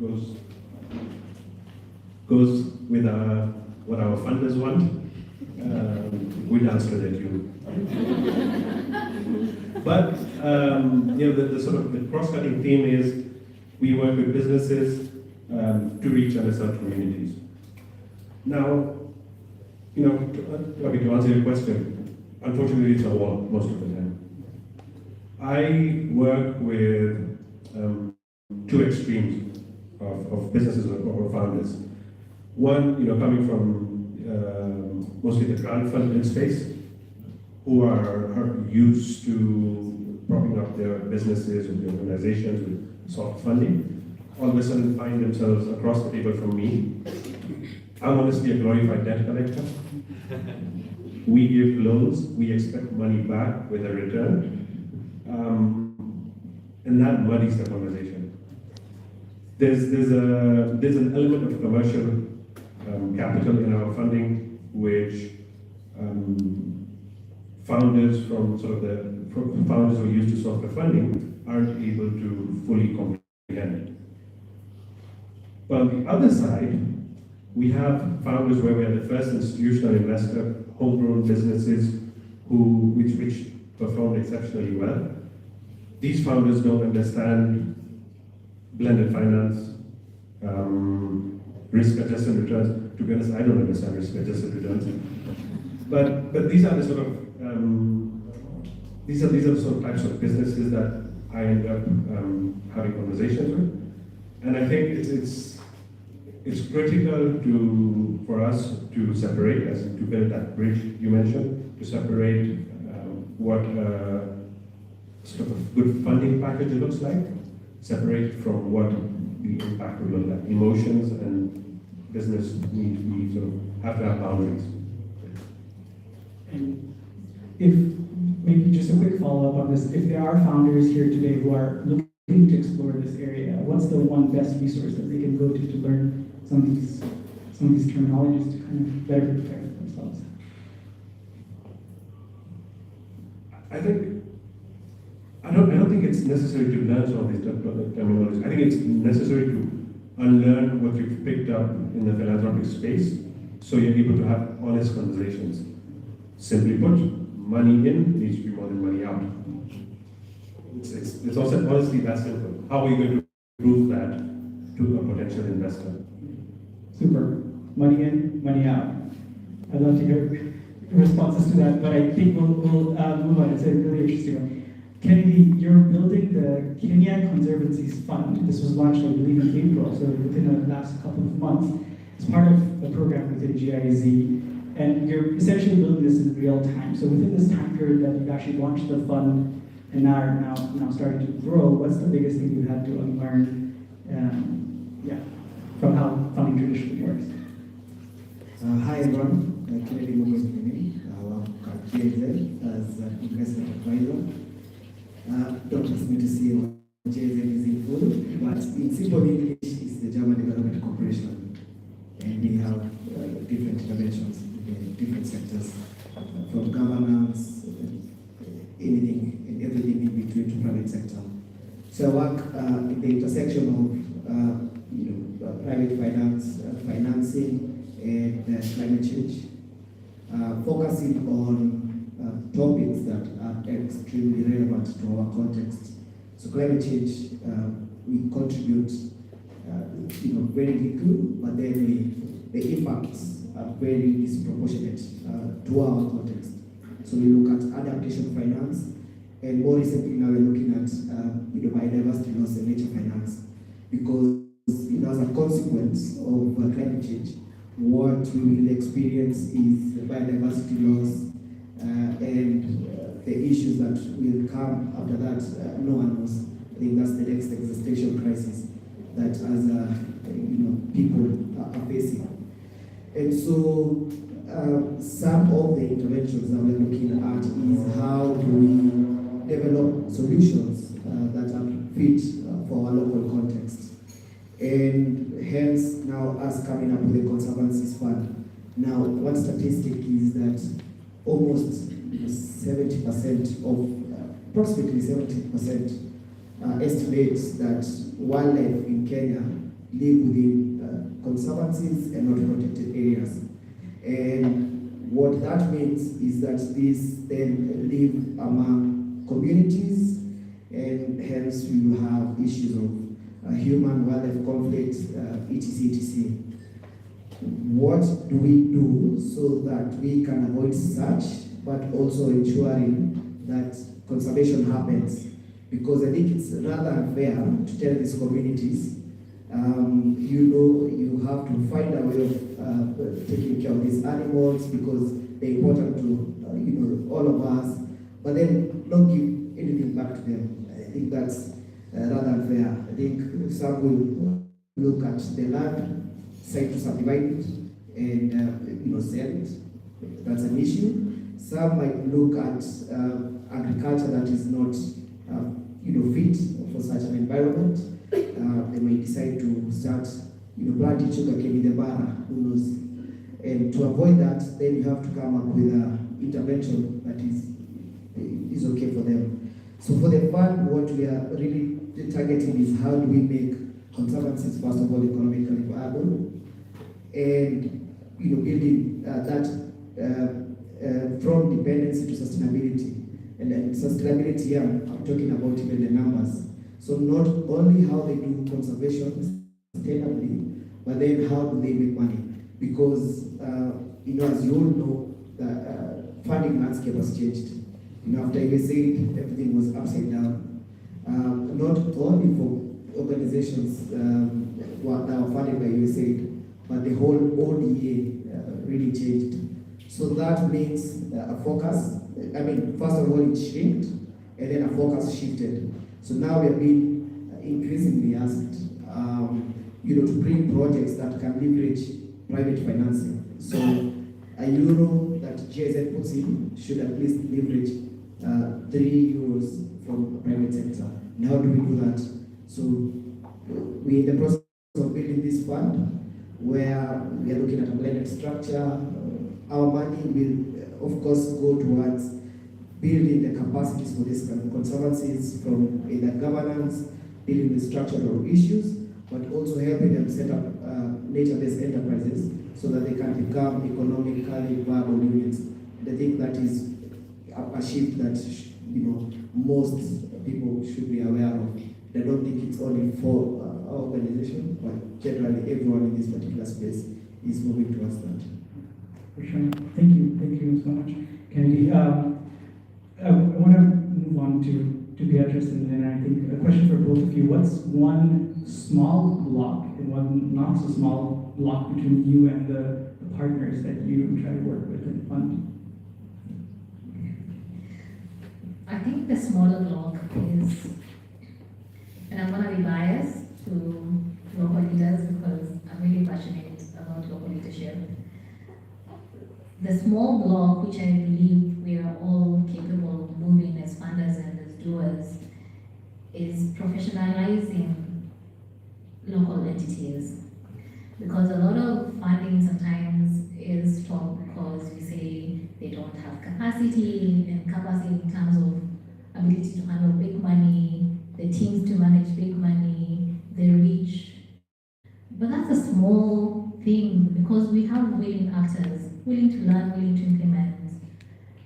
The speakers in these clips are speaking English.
goes with what our funders want. We dance to their tune. But the sort of the cross-cutting theme is we work with businesses to reach underserved communities. Now, to answer your question, unfortunately it's a wall most of the time. I work with two extremes of businesses or founders. One, coming from mostly the crowdfunding space, who are used to propping up their businesses or their organizations with soft funding, all of a sudden find themselves across the table from me. I'm honestly a glorified debt collector. We give loans, we expect money back with a return, and that muddies the conversation. There's an element of commercial capital in our funding, which founders from founders who are used to software funding aren't able to fully comprehend. But on the other side, we have founders where we are the first institutional investor, homegrown businesses which performed exceptionally well. These founders don't understand blended finance, risk-adjusted returns. To be honest, I don't understand risk-adjusted returns. But these are the sort of these are the sort of types of businesses that I end up having conversations with, and I think it's critical for us to separate, to build that bridge you mentioned, to separate what sort of a good funding package looks like, separate from what the impact will look like. Emotions and business need sort of have to have boundaries. And if maybe just a quick follow-up on this, if there are founders here today who are looking to explore this area, what's the one best resource that they can go to learn some of these terminologies to kind of better prepare themselves? I don't think it's necessary to learn some of these terminologies. I think it's necessary to unlearn what you've picked up in the philanthropic space, so you're able to have honest conversations. Simply put, money in needs to be more than money out. It's also honestly that simple. How are you going to prove that to a potential investor? Super. Money in, money out. I'd love to hear responses to that, but I think we'll move on. It's a really interesting one. Kennedy, you're building the Kenya Conservancies Fund. This was launched, I believe, in April, so within the last couple of months. It's part of the program within GIZ, and you're essentially building this in real time. So within this time period that you've actually launched the fund and now starting to grow, what's the biggest thing you had to unlearn from how funding traditionally works? Hi everyone, Kennedy Mogo's my name. I work at GIZ as an investment advisor. Don't ask me to see what GIZ is in full, but in simple English, it's the German Development Corporation. And we have different interventions in different sectors, from governance, anything and everything in between to private sector. So I work in the intersection of private finance, financing, and climate change, focusing on topics that are extremely relevant to our context. So climate change, we contribute, very little, but then the impacts are very disproportionate to our context. So we look at adaptation finance, and more recently now we're looking at biodiversity loss and nature finance, because as a consequence of climate change, what we will experience is biodiversity loss and the issues that will come after that. No one knows. I think that's the next existential crisis that as people are facing. And so some of the interventions that we're looking at is how do we develop solutions that are fit for our local context. And hence now us coming up with the Conservancies Fund. Now one statistic is that almost 70% of, approximately 70% estimates that wildlife in Kenya live within conservancies and not protected areas. And what that means is that these then live among communities, and hence you have issues of human-wildlife conflict, etc. What do we do so that we can avoid such, but also ensuring that conservation happens? Because I think it's rather unfair to tell these communities, you have to find a way of taking care of these animals because they're important to all of us, but then not give anything back to them. I think that's rather unfair. I think some will look at the land, decide to subdivide it, and sell it. That's an issue. Some might look at agriculture that is not fit for such an environment. They may decide to start planting sugarcane in the Baraza, who knows. And to avoid that, then you have to come up with an intervention that is okay for them. So for the fund, what we are really targeting is how do we make conservancies, first of all, economically viable, and building that from dependency to sustainability. And then sustainability here, I'm talking about even the numbers. So not only how they do conservation sustainably, but then how do they make money? Because as you all know, the funding landscape has changed. After USAID, everything was upside down. Not only for organizations that were funded by USAID, but the whole ODA really changed. So that means a focus. First of all, it shrinked, and then a focus shifted. So now we are being increasingly asked, to bring projects that can leverage private financing. So a euro that GIZ puts in should at least leverage 3 euros from the private sector. And how do we do that? So we're in the process of building this fund, where we are looking at a blended structure. Our money will, of course, go towards building the capacities for these conservancies from either governance, dealing with structural issues, but also helping them set up nature-based enterprises so that they can become economically viable units. And I think that is a shift that most people should be aware of. I don't think it's only for our organization, but generally everyone in this particular space is moving towards that. For sure. Thank you so much, Kennedy. I want to move on to Beatrice, and then I think a question for both of you. What's one small block and one not so small block between you and the partners that you try to work with and fund? I think the smaller block is, and I'm going to be biased to local leaders because I'm really passionate about local leadership. The small block, which I believe we are all capable of moving as funders and as doers, is professionalizing local entities. Because a lot of funding sometimes is stopped because we say they don't have capacity, and capacity in terms of ability to handle big money, the teams to manage big money, the reach. But that's a small thing because we have willing actors, willing to learn, willing to implement.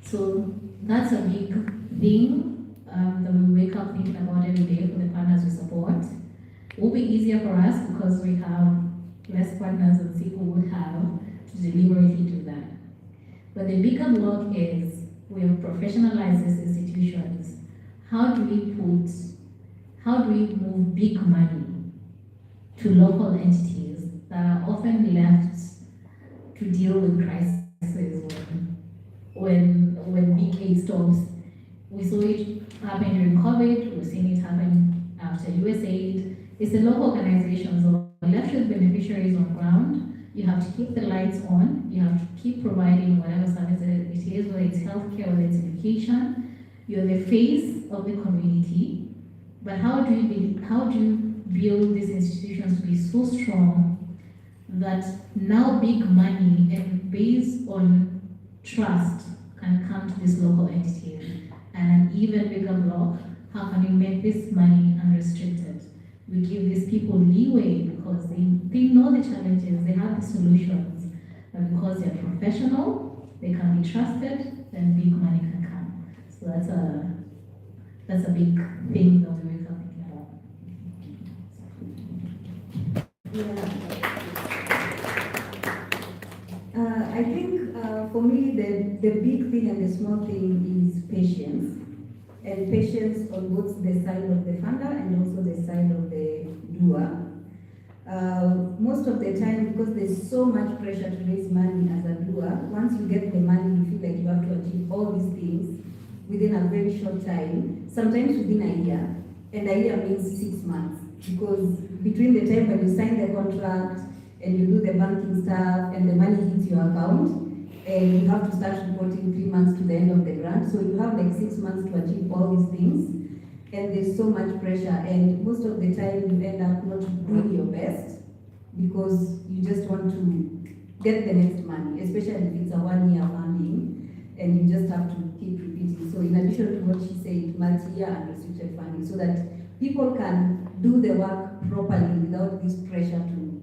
So that's a big thing that we wake up thinking about every day for the partners we support. It will be easier for us because we have less partners than people would have to deliberately do that. But the bigger block is we have professionalized these institutions. How do we move big money to local entities that are often left to deal with crises when big aid stops? We saw it happen during COVID, we've seen it happen after USAID. It's the local organizations or left with beneficiaries on ground. You have to keep the lights on, you have to keep providing whatever service it is, whether it's healthcare, whether it's education. You're the face of the community, but how do you build these institutions to be so strong that now big money and based on trust can come to this local entity? And an even bigger block, how can you make this money unrestricted? We give these people leeway because they know the challenges, they have the solutions, and because they're professional, they can be trusted, then big money can come. So that's a big thing that we wake up thinking about. I think for me the big thing and the small thing is patience. And patience on both the side of the funder and also the side of the doer. Most of the time, because there's so much pressure to raise money as a doer, once you get the money, you feel like you have to achieve all these things within a very short time, sometimes within a year. And a year means 6 months. Because between the time when you sign the contract and you do the banking stuff and the money hits your account, and you have to start reporting 3 months to the end of the grant. So you have like 6 months to achieve all these things. And there's so much pressure. And most of the time you end up not doing your best because you just want to get the next money, especially if it's a 1-year funding and you just have to keep repeating. So in addition to what she said, multi-year and restricted funding, so that people can do the work properly without this pressure to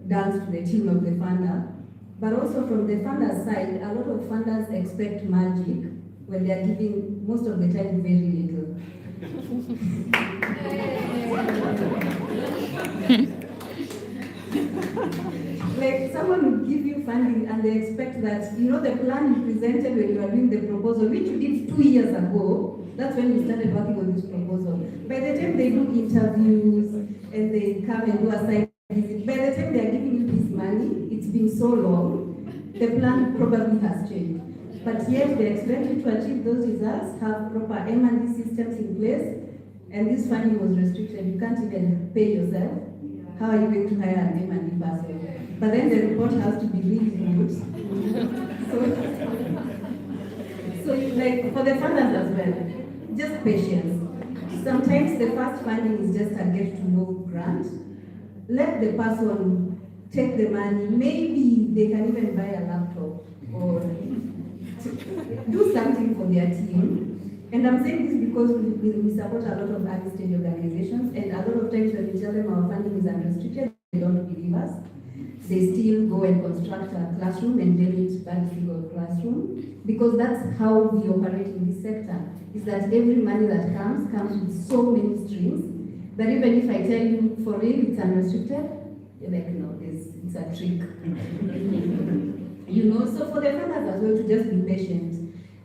dance to the tune of the funder. But also from the funder's side, a lot of funders expect magic when they are giving, most of the time, very little. Like someone will give you funding and they expect that, you know, the plan you presented when you were doing the proposal, which you did 2 years ago, that's when you started working on this proposal. By the time they do interviews and they come and do a site visit, by the time they are giving you this money, it's been so long, the plan probably has changed. But yet they expect you to achieve those results, have proper M&D systems in place, and this funding was restricted. You can't even pay yourself. How are you going to hire an M&D person? But then the report has to be really good. So like for the funders as well, just patience. Sometimes the first funding is just a get-to-know grant. Let the person take the money. Maybe they can even buy a laptop or do something for their team. And I'm saying this because we support a lot of early stage organizations, and a lot of times when we tell them our funding is unrestricted, they don't believe us. They still go and construct a classroom and build it by single classroom, because that's how we operate in this sector, is that every money that comes with so many streams, that even if I tell you for real it's unrestricted, you're like, no, it's a trick. You know, so for the funders as well to just be patient.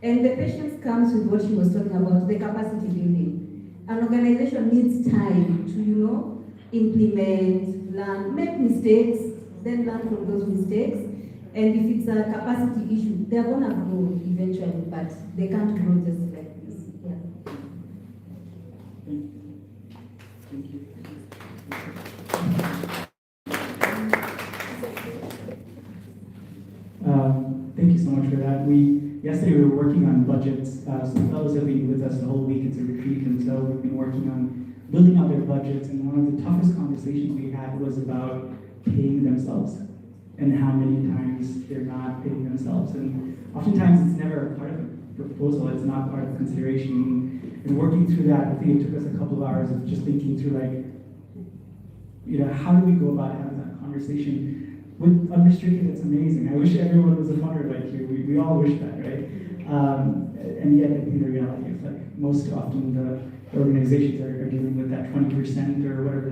And the patience comes with what she was talking about, the capacity building. An organization needs time to, you know, implement, learn, make mistakes, then learn from those mistakes. And if it's a capacity issue, they're gonna grow eventually, but they can't grow just like this. Yeah. Thank you. Thank you so much for that. Yesterday we were working on budgets, so the fellows have been with us the whole week. It's a retreat, and so we've been working on building out their budgets, and one of the toughest conversations we had was about paying themselves and how many times they're not paying themselves. And oftentimes it's never a part of the proposal, it's not part of the consideration. And working through that, I think it took us a couple of hours of just thinking through, like, you know, how do we go about having that conversation? With unrestricted, it's amazing. I wish everyone was a funder like you. We all wish that, right? And yet, I think the reality is, like, most often the organizations are dealing with that 20% or whatever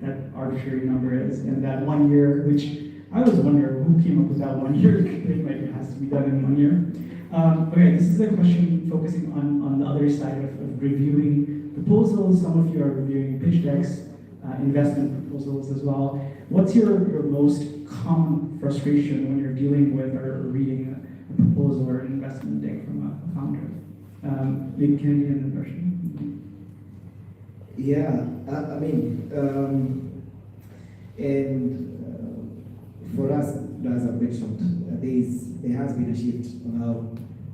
that arbitrary number is, and that 1 year, which I always wonder who came up with that 1 year thing, like it has to be done in 1 year. Okay, this is a question focusing on the other side of reviewing proposals. Some of you are reviewing pitch decks, investment proposals as well. What's your most common frustration when you're dealing with or reading a proposal or an investment deck from a founder? Maybe Kennedy and then Darshan. Yeah, I mean, for us, as I mentioned, there has been a shift on how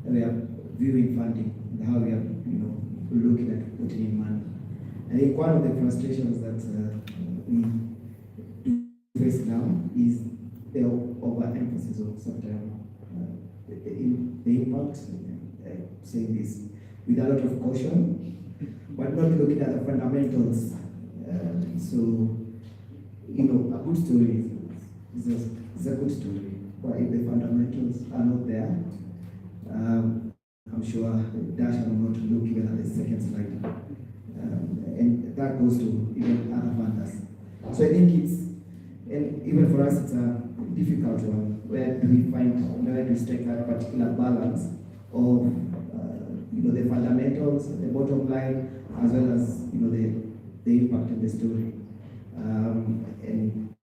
we are viewing funding and how we are, you know, looking at putting in money. I think one of the frustrations that we do face now is the overemphasis of sometimes the impact, saying this with a lot of caution, but not looking at the fundamentals. So a good story is a good story. But if the fundamentals are not there, I'm sure Dash will not look even at the second slide. And that goes to even other funders. So I think and even for us, it's a difficult one. Where do we strike that particular balance of the fundamentals, the bottom line, as well as the impact of the story. And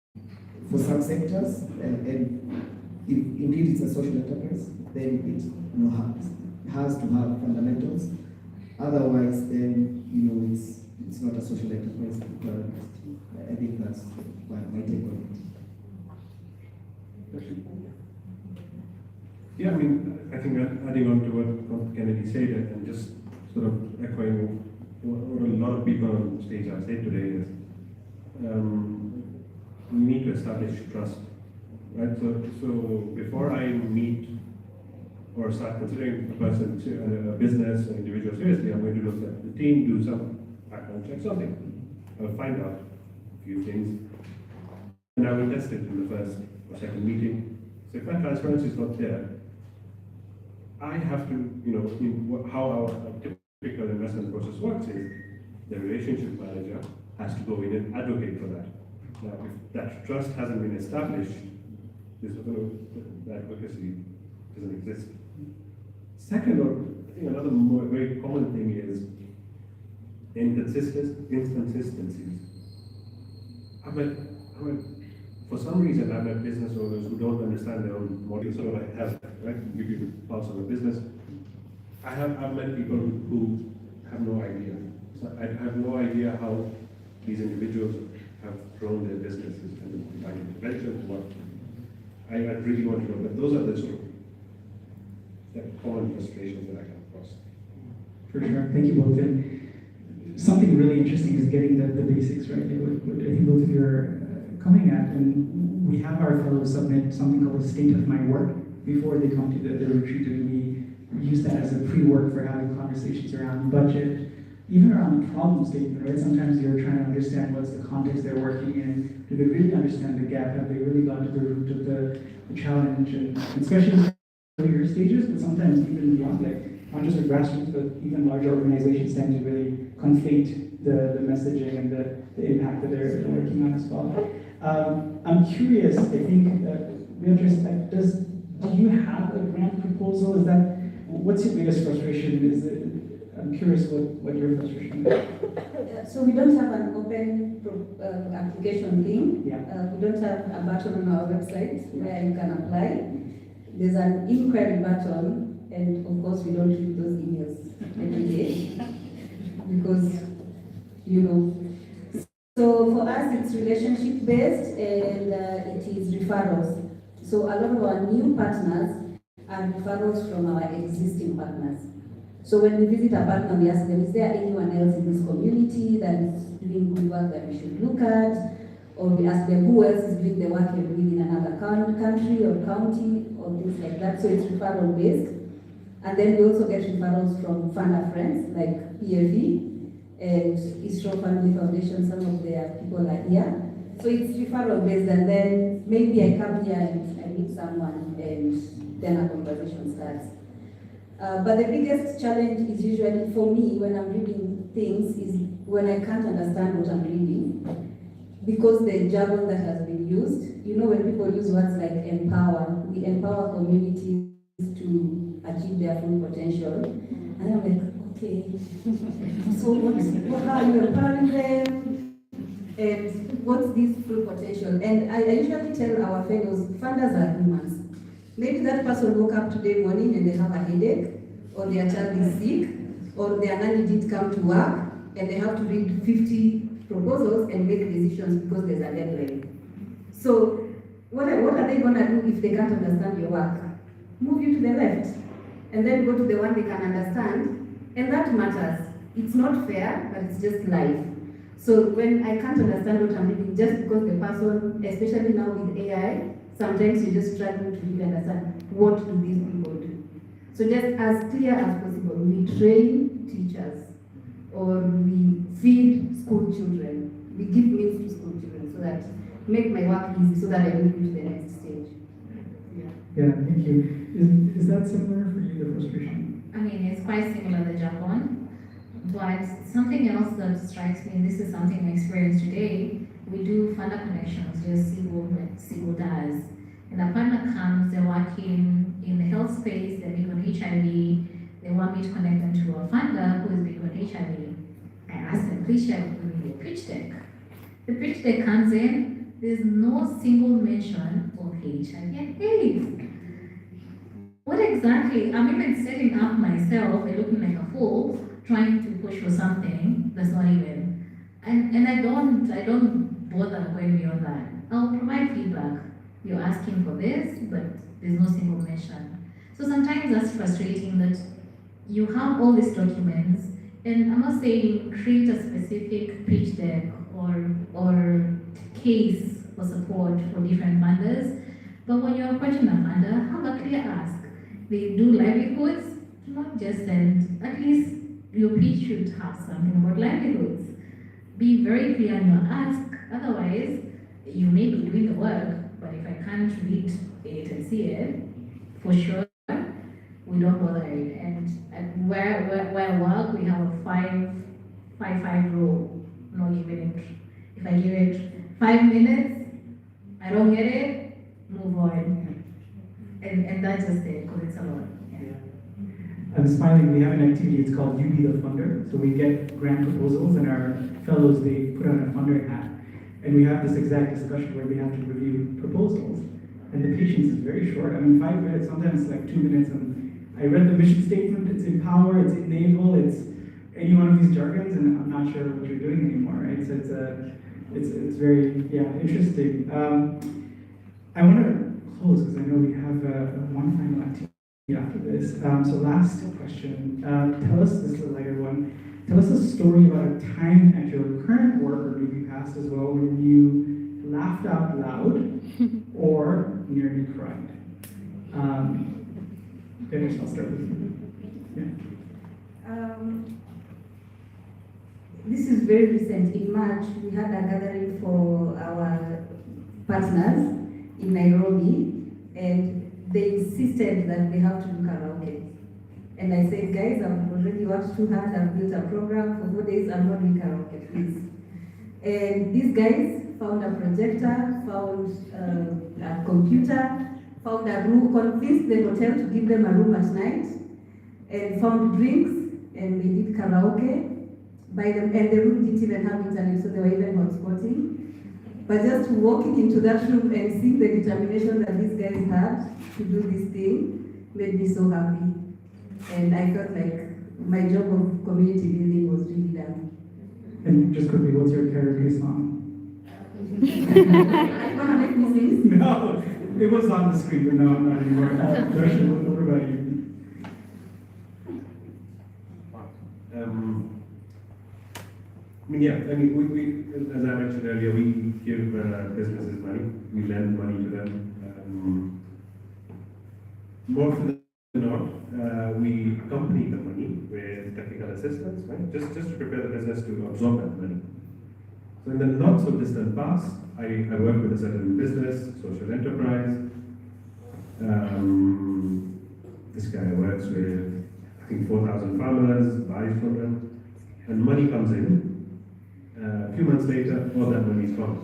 for some sectors, and if indeed it's a social enterprise, then it has to have fundamentals. Otherwise, then it's not a social enterprise. I think that's my take on it. Yeah, I mean, I think adding on to what Kennedy said and just sort of echoing what a lot of people on stage have said today is we need to establish trust, right? So before I meet or start considering a person, a business, an individual seriously, I'm going to look at the team, do some background check, something. I'll find out a few things, and I will test it in the first or second meeting. So if that transparency is not there, I have to, how our typical investment process works is the relationship manager has to go in and advocate for that. Now, if that trust hasn't been established, the advocacy doesn't exist. Second, or I think another very common thing is inconsistencies. For some reason, I've met business owners who don't understand their own model, sort of like have, right? Give you the pulse of a business. I've met people who have no idea. So I have no idea how these individuals have grown their businesses and by intervention, what I really want to know. But those are the sort of common frustrations that I come across. For sure. Thank you both. And something really interesting is getting the basics right. What I think both of you are coming at, and we have our fellows submit something called a state of my work before they come to the retreat, and we use that as a pre-work for having conversations around budget, even around the problem statement, right? Sometimes you're trying to understand what's the context they're working in. Do they really understand the gap? Have they really gone to the root of the challenge? And especially in earlier stages, but sometimes even beyond, like not just with grassroots, but even larger organizations tend to really conflate the messaging and the impact that they're working on as well. I'm curious, I think, do you have a grant proposal? What's your biggest frustration? I'm curious what your frustration is. So we don't have an open application thing. Yeah. We don't have a button on our website where you can apply. There's an inquiry button, and of course we don't read those emails every day because, So for us it's relationship based and it is referrals. So a lot of our new partners are referrals from our existing partners. So when we visit a partner, we ask them, is there anyone else in this community that is doing good work that we should look at? Or we ask them who else is doing the work you're doing in another country or county or things like that. So it's referral based. And then we also get referrals from funder friends like PFE and Israel Family Foundation. Some of their people are here. So it's referral based, and then maybe I come here and I meet someone and then a conversation starts. But the biggest challenge is usually for me when I'm reading things is when I can't understand what I'm reading. Because the jargon that has been used, when people use words like empower, we empower communities to achieve their full potential. And I'm like, okay, so what are you empowering them? And what's this full potential? And I usually tell our fellows, funders are humans. Maybe that person woke up today morning and they have a headache, or their child is sick, or their nanny didn't come to work, and they have to read 50 proposals and make decisions because there's a deadline. So what are they going to do if they can't understand your work? Move you to the left, and then go to the one they can understand, and that matters. It's not fair, but it's just life. So when I can't understand what I'm reading, just because the person, especially now with AI, sometimes you just struggle to really understand what do these people do. So just as clear as possible, we train teachers, or we feed school children. We give meals to school children so that make my work easy so that I move to the next stage. Yeah, thank you. Is that similar for you, the frustration? I mean, it's quite similar to Japan, but something else that strikes me, and this is something I experienced today, we do funder connections, just see what SIGO does. And a partner comes, they're working in the health space, they're big on HIV, they want me to connect them to a funder who is big on HIV. I ask them, please share with me your pitch deck. The pitch deck comes in, there's no single mention of HIV and AIDS. What exactly, I'm even setting up myself and looking like a fool, trying to push for something that's not even. And I don't bother going beyond that. I'll provide feedback. You're asking for this, but there's no single mention. So sometimes that's frustrating that you have all these documents, and I'm not saying create a specific pitch deck or case for support for different funders, but when you're approaching a funder, have a clear ask. They do livelihoods, not just send, at least your pitch should have something about livelihoods. Be very clear on your ask, otherwise you may be doing the work, but if I can't read it and see it, for sure, we don't bother it. And where I work, we have a 5-5 rule, no giving it. If I give it 5 minutes, I don't get it, move on. And that's just it, because it's a lot. Yeah. I'm smiling, we have an activity, it's called You Be the Funder. So we get grant proposals and our fellows, they put on a funder hat. And we have this exact discussion where we have to review proposals. And the patience is very short. I mean, 5 minutes, sometimes it's like 2 minutes. And I read the mission statement, it's empower, it's enable, it's any one of these jargons, and I'm not sure what you're doing anymore, right? So it's very, interesting. I want to close because I know we have one final activity after this. So last question, tell us, this is a lighter one, tell us a story about a time at your current work, or maybe past as well, when you laughed out loud or nearly cried. Dennis, I'll start with you. This is very recent. In March, we had a gathering for our partners in Nairobi, and they insisted that we have to do karaoke. And I said, guys, I've already worked too hard, I've built a program for 4 days, I'm not doing karaoke, please. And these guys found a projector, found a computer, found a room, convinced the hotel to give them a room at night, and found drinks, and they did karaoke. And the room didn't even have internet, so they were even hotspotting. But just walking into that room and seeing the determination that these guys had to do this thing made me so happy. And I felt like my job of community building was really done. And just quickly, what's your karaoke song? Are you gonna make me sing? No, it was on the screen, but no, not anymore. Darshan, what about you? We, as I mentioned earlier, we give businesses money, we lend money to them. More often than not, we accompany the money with technical assistance, right? Just to prepare the business to absorb that money. So in the not so distant past, I worked with a certain business, social enterprise. This guy works with, I think, 4,000 farmers, buys from them, and money comes in. A few months later, all that money is gone.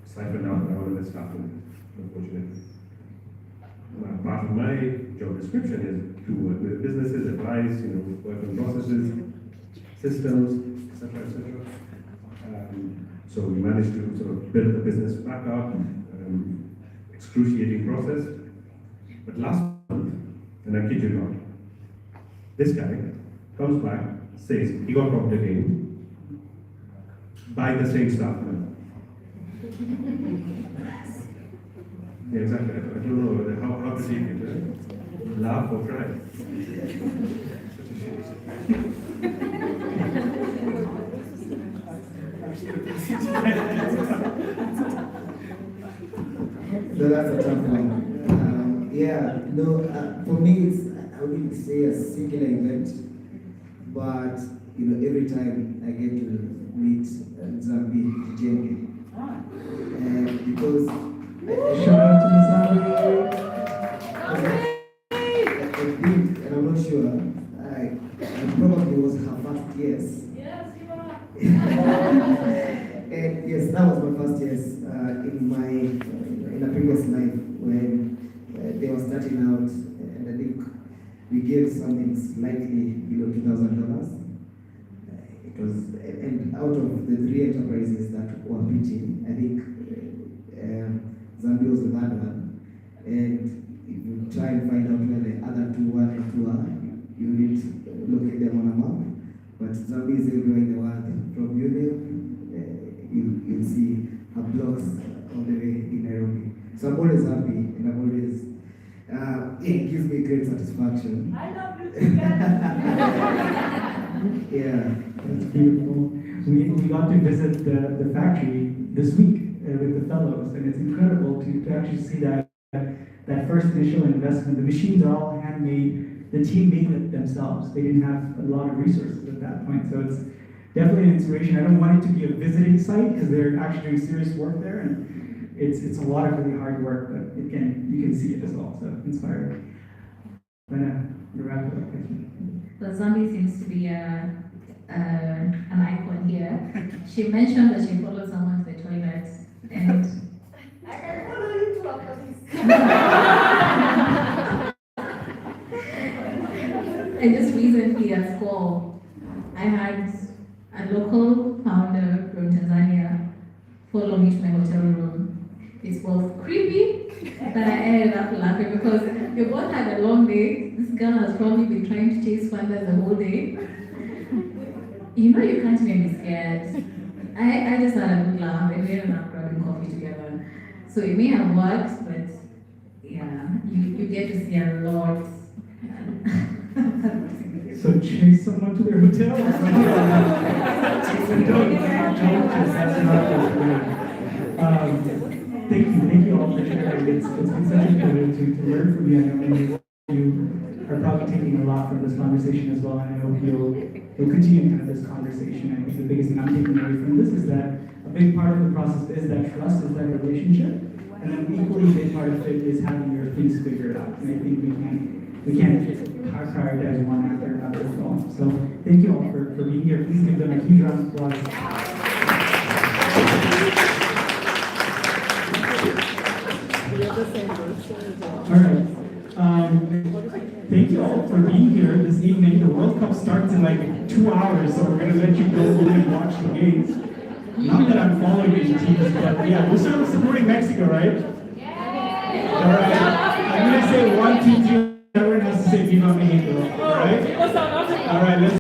Siphoned out by all of the staff, unfortunately. Part of my job description is to work with businesses, advise, work on processes, systems, etc., etc. So we managed to sort of build the business back up, excruciating process. But last month, and I kid you not, this guy comes back, says he got robbed again by the same staff member. Yeah, exactly. I don't know how to take it, right? Laugh or cry. So that's a tough one. For me, I wouldn't say a singular event, but every time I get to meet Zambi Jenge, yes, that was my first yes in a previous life when they were starting out, and I think we gave something slightly below $2,000. It was, and out of the 3 enterprises that were pitching, I think Zambia was the third one. And if you try and find out where the other 1 and 2 are, you need to locate them on a map. But Zambia is everywhere in the world. From you'll see her blocks all the way in Nairobi. So I'm always happy, and I'm always, it gives me great satisfaction. I love you too, Yeah. That's beautiful. We got to visit the factory this week with the fellows, and it's incredible to actually see that first initial investment. The machines are all handmade. The team made it themselves. They didn't have a lot of resources at that point, so it's definitely an inspiration. I don't want it to be a visiting site because they're actually doing serious work there, and it's a lot of really hard work, but you can see it as well. So inspiring. But you wrap it up. Well, Zambia seems to be an icon here. She mentioned that she followed someone to the toilet, and I can follow you to a police. And just recently at school, I had a local founder from Tanzania follow me to my hotel room. It was creepy, but I ended up laughing because we both had a long day. This girl has probably been trying to chase funders the whole day. You know you can't make me scared. I just had a good laugh and we ended up grabbing coffee together. So it may have worked, but yeah, you get to see a lot. So chase someone to their hotel? That's not Thank you all for sharing. It's been such a pleasure to learn from you. I know you are probably taking a lot from this conversation as well, and I hope you'll continue kind of this conversation. I think the biggest thing I'm taking away from this is that a big part of the process is that trust, is that relationship, and then equally a big part of it is having your things figured out. And I think we can't prioritize one after another as well. So thank you all for being here. Please give them a huge round of applause. All right. Thank you all for being here this evening. The World Cup starts in like 2 hours, so we're going to let you go home and watch the games. Not that I'm following these teams, but yeah, we're still supporting Mexico, right? Yeah. All right. I'm going to say 1, 2, 3. Everyone has to say Viva Mexico. All right? All right. Let's